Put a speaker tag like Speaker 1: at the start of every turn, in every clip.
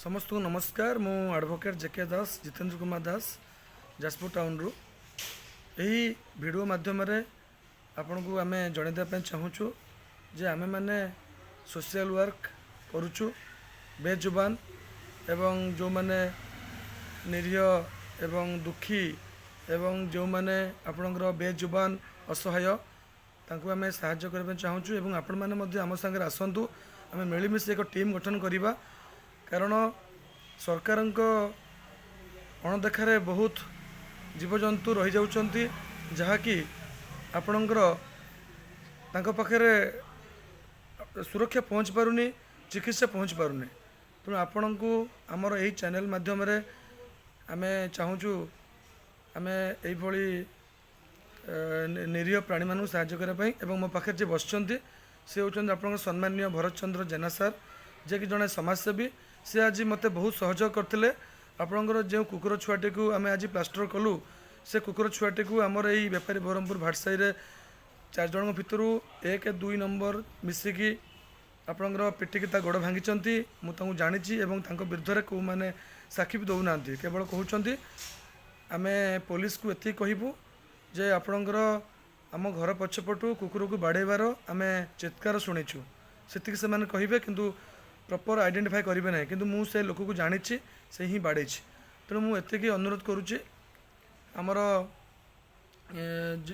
Speaker 1: समस्त को नमस्कार। मु एडवोकेट जेके दास जितेंद्र कुमार दास जाजपुर टाउन रु यही वीडियो माध्यम आपण को आम जनइबा चाहूँ जे आमे माने सोशल वर्क करुचु बेजुबान एवं जो माने निरीह एवं दुखी एवं जो माने आपणकर बेजुबान असहाय तांको आमे साहाय्य करबा चाहूँ एवं आपण माने मध्य आम संगे आसतु आमे मिलमिशि एक टीम गठन करिबा। कारण सरकार अणदेखार बहुत जीवजंतु रही जाउछंती जहाँकि आपणकर तांको पाखरे सुरक्षा पहुँच पारुनी, चिकित्सा पहुँच पारुनी। तेणु आपण को आमर यही चैनल माध्यम आमे चाहूँ आमे यही निरीह प्राणी मानू साहाय्य करने एवं मो पाखे जे बसचंती से होचंती आपन सम्माननीय भरत चंद्र जेना सर जे कि जड़े समाजसेवी। से आज मते बहुत सहयोग करते। आपणकर जो कुकुर छुआटी को आम आज प्लास्टर कलु से कुकुर छुआटी को आमर यही बेपारी ब्रह्मपुर भाटसाई रे 4 जन भितर 1-2 नंबर मिसिकी आपणकर पिटिकी ता गोड़ भांगी मुझे जानी विरुद्ध में कौ मैंने साक्षी भी दौना केवल कहते आम पुलिस को ये कहबू जे आपणकर आम घर पछपटू कुकुर को बाड़ेबार आम चित्कार शुणीचु से कहे किंतु प्रॉपर आइडेंटिफाई करेंगे ना कि मुझे लोक को जानी से ही बाड़े। तेणु मुझे अनुरोध करुच्ची आमर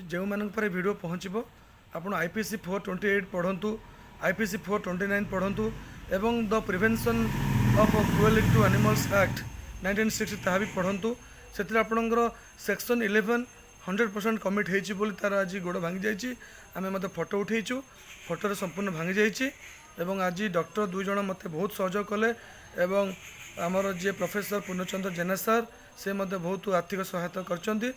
Speaker 1: जो मान वीडियो पहुँचब आप IPC 428 पढ़ु, IPC 429 पढ़ु एवं the prevention of cruelty to animals act 1960 ता भी पढ़ु। से आपणकर सेक्शन 11 100% कमिट होती तार आज गोड़ भांगी जाइए। आम मत फोटो उठेचु, फोटो संपूर्ण भांगी जाइए एवं आज डॉक्टर 2 जन मत बहुत सहयोग कले एवं आमर जी प्रोफेसर पूर्णचंद्र जेना सर से मत बहुत आर्थिक सहायता करछंती।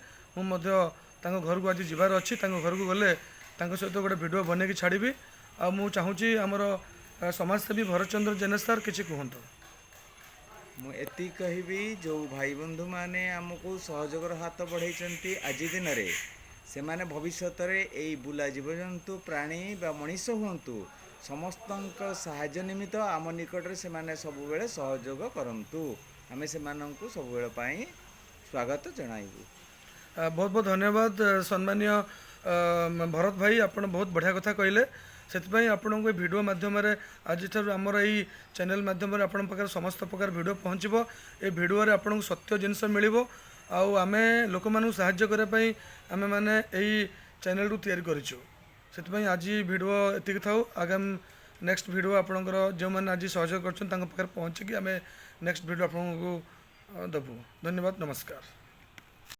Speaker 1: घर को आज जीवार अच्छी घर को गले सहित गोटे वीडियो बनैकी छाड़ी आ मु चाहूँगी आमर समाजसेवी भरत चंद्र जेना सर किसी कहतु।
Speaker 2: मुझे कहबी जो भाई बंधु माने आमको सहयोगर हाथ बढ़ाई आज दिन में से माने भविष्य में बुला जीवजंतु प्राणी बा मनीष हूँ समस्त साहाय्य निमित्त आम निकट से माने सब बेले सहयोग करंतु आमे से माननकु सब बेले पाई स्वागत जणाइबु।
Speaker 1: बहुत बहुत धन्यवाद सम्मानीय भरत भाई, आपण बहुत बढ़िया कथा कहले। से आपण को वीडियो माध्यम आज आमर यही चैनल माध्यम आपण पाखे समस्त प्रकार वीडियो पहुँचब। ये वीडियो आपको सत्य जिनस मिल आमे लोक मानू साहाय्य करने आम मैंने यही चैनल रू तैयारी करूँ। से आज वीडियो एति था। आगामी नेक्स्ट वीडियो आपणकर जो मैंने आज सहयोग कर पहुँचिकी आम नेक्स्ट वीडियो आपको देवु। धन्यवाद, नमस्कार।